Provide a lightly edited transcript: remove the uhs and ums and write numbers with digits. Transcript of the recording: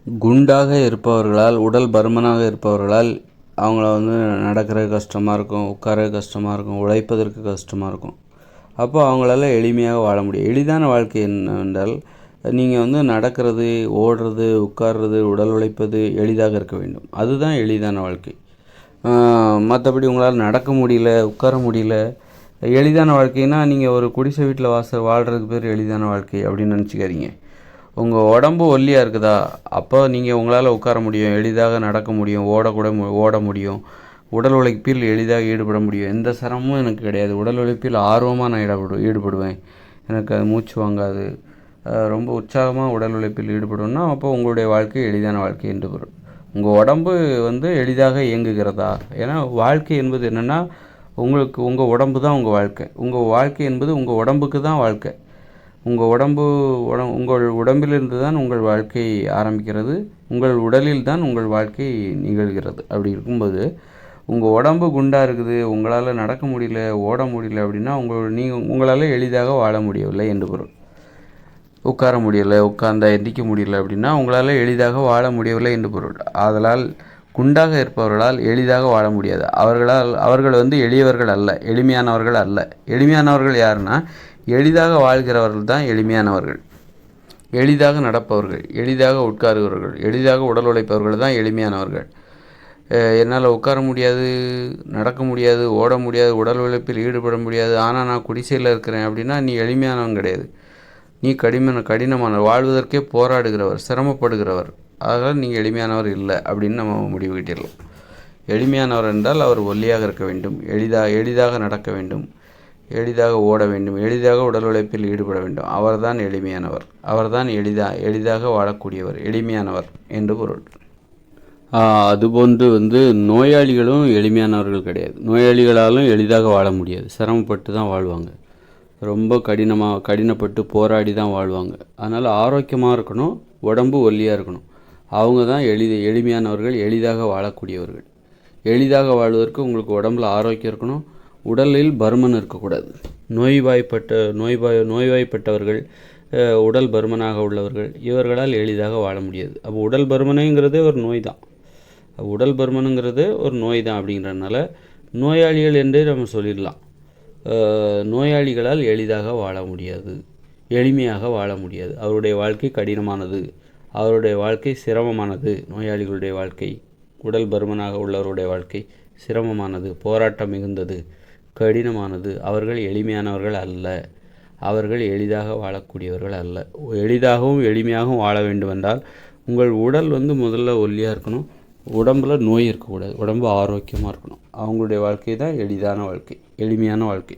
குண்டாக இருப்பவர்களால், உடல் பருமனாக இருப்பவர்களால் அவங்கள நடக்கிறது கஷ்டமாக இருக்கும், உட்கார கஷ்டமாக இருக்கும், உழைப்பதற்கு கஷ்டமாக இருக்கும். அப்போ அவங்களால எளிமையாக வாழ முடியும். எளிதான வாழ்க்கை என்னவென்றால், நீங்கள் நடக்கிறது, ஓடுறது, உட்கார்றது, உடல் உழைப்பது எளிதாக இருக்க வேண்டும். அதுதான் எளிதான வாழ்க்கை. மற்றபடி உங்களால் நடக்க முடியல, உட்கார முடியல, எளிதான வாழ்க்கைன்னா நீங்கள் ஒரு குடிசை வீட்டில் வாழ்கிறதுக்கு பேர் எளிதான வாழ்க்கை அப்படின்னு நினச்சிக்காதீங்க. உங்கள் உடம்பு ஒல்லியாக இருக்குதா, அப்போ நீங்கள் உங்களால் உட்கார முடியும், எளிதாக நடக்க முடியும், ஓட முடியும், உடல் உழைப்பில் எளிதாக ஈடுபட முடியும். எந்த சிரமமும் எனக்கு கிடையாது. உடல் உழைப்பில் ஆர்வமாக நான் ஈடுபடுவேன். எனக்கு அது மூச்சு வாங்காது. ரொம்ப உற்சாகமாக உடல் உழைப்பில் ஈடுபடுவேன்னா அப்போ உங்களுடைய வாழ்க்கை எளிதான வாழ்க்கை என்று பொருள். உங்கள் உடம்பு எளிதாக இயங்குகிறதா? ஏன்னா வாழ்க்கை என்பது என்னென்னா, உங்கள் உடம்பு தான் உங்கள் வாழ்க்கை. உங்கள் வாழ்க்கை என்பது உங்கள் உடம்புக்கு தான் வாழ்க்கை. உங்கள் உடம்பிலிருந்து தான் உங்கள் வாழ்க்கை ஆரம்பிக்கிறது. உங்கள் உடலில் தான் உங்கள் வாழ்க்கை நிகழ்கிறது. அப்படி இருக்கும்போது உங்கள் உடம்பு குண்டாக இருக்குது, உங்களால் நடக்க முடியல, ஓட முடியல அப்படின்னா உங்களால் எளிதாக வாழ முடியவில்லை என்று பொருள். உட்கார முடியலை, உட்கார்ந்தா எந்திரிக்க முடியல அப்படின்னா உங்களால் எளிதாக வாழ முடியவில்லை என்று பொருள். ஆதலால் குண்டாக இருப்பவர்களால் எளிதாக வாழ முடியாது. அவர்கள் எளியவர்கள் அல்ல, எளிமையானவர்கள் அல்ல. எளிமையானவர்கள் யாருன்னா, எளிதாக வாழ்கிறவர்கள் தான் எளிமையானவர்கள். எளிதாக நடப்பவர்கள், எளிதாக உட்காருகிறவர்கள், எளிதாக உடல் உழைப்பவர்கள் தான் எளிமையானவர்கள். என்னால் உட்கார முடியாது, நடக்க முடியாது, ஓட முடியாது, உடல் உழைப்பில் ஈடுபட முடியாது, ஆனால் நான் குடிசையில் இருக்கிறேன் அப்படின்னா நீ எளிமையானவன் கிடையாது. நீ கடினமானவர், வாழ்வதற்கே போராடுகிறவர், சிரமப்படுகிறவர். அதனால் நீங்கள் எளிமையானவர் இல்லை அப்படின்னு நம்ம முடிவு கட்டிடலாம். எளிமையானவர் என்றால் அவர் ஒல்லியாக இருக்க வேண்டும், எளிதாக நடக்க வேண்டும், எளிதாக ஓட வேண்டும், எளிதாக உடல் உழைப்பில் ஈடுபட வேண்டும். அவர்தான் எளிமையானவர். அவர்தான் எளிதாக வாழக்கூடியவர், எளிமையானவர் என்று பொருள். அதுபோன்று நோயாளிகளும் எளிமையானவர்கள் கிடையாது. நோயாளிகளாலும் எளிதாக வாழ முடியாது, சிரமப்பட்டு தான் வாழ்வாங்க. ரொம்ப கடினப்பட்டு போராடி தான் வாழ்வாங்க. அதனால் ஆரோக்கியமாக இருக்கணும், உடம்பு ஒல்லியாக இருக்கணும். அவங்க தான் எளிமையானவர்கள், எளிதாக வாழக்கூடியவர்கள். எளிதாக வாழ்வதற்கு உங்களுக்கு உடம்பில் ஆரோக்கியம் இருக்கணும், உடலில் பருமன் இருக்கக்கூடாது. நோய்வாய்ப்பட்டவர்கள், உடல் பருமனாக உள்ளவர்கள், இவர்களால் எளிதாக வாழ முடியாது. அப்போ உடல் பருமனுங்கிறதே ஒரு நோய் தான். உடல் பருமனுங்கிறது ஒரு நோய் தான். அப்படிங்கிறதுனால நோயாளிகள் என்றே நம்ம சொல்லிடலாம். நோயாளிகளால் எளிதாக வாழ முடியாது, எளிமையாக வாழ முடியாது. அவருடைய வாழ்க்கை கடினமானது, அவருடைய வாழ்க்கை சிரமமானது. நோயாளிகளுடைய வாழ்க்கை, உடல் பருமனாக உள்ளவருடைய வாழ்க்கை சிரமமானது, போராட்டம் மிகுந்தது, கடினமானது. அவர்கள் எளிமையானவர்கள் அல்ல, அவர்கள் எளிதாக வாழக்கூடியவர்கள் அல்ல. எளிதாகவும் எளிமையாகவும் வாழ வேண்டுமென்றால் உங்கள் உடல் முதல்ல ஒல்லியாக இருக்கணும், உடம்பில் நோய் இருக்கக்கூடாது, உடம்பு ஆரோக்கியமாக இருக்கணும். அவங்களுடைய வாழ்க்கை தான் எளிதான வாழ்க்கை, எளிமையான வாழ்க்கை.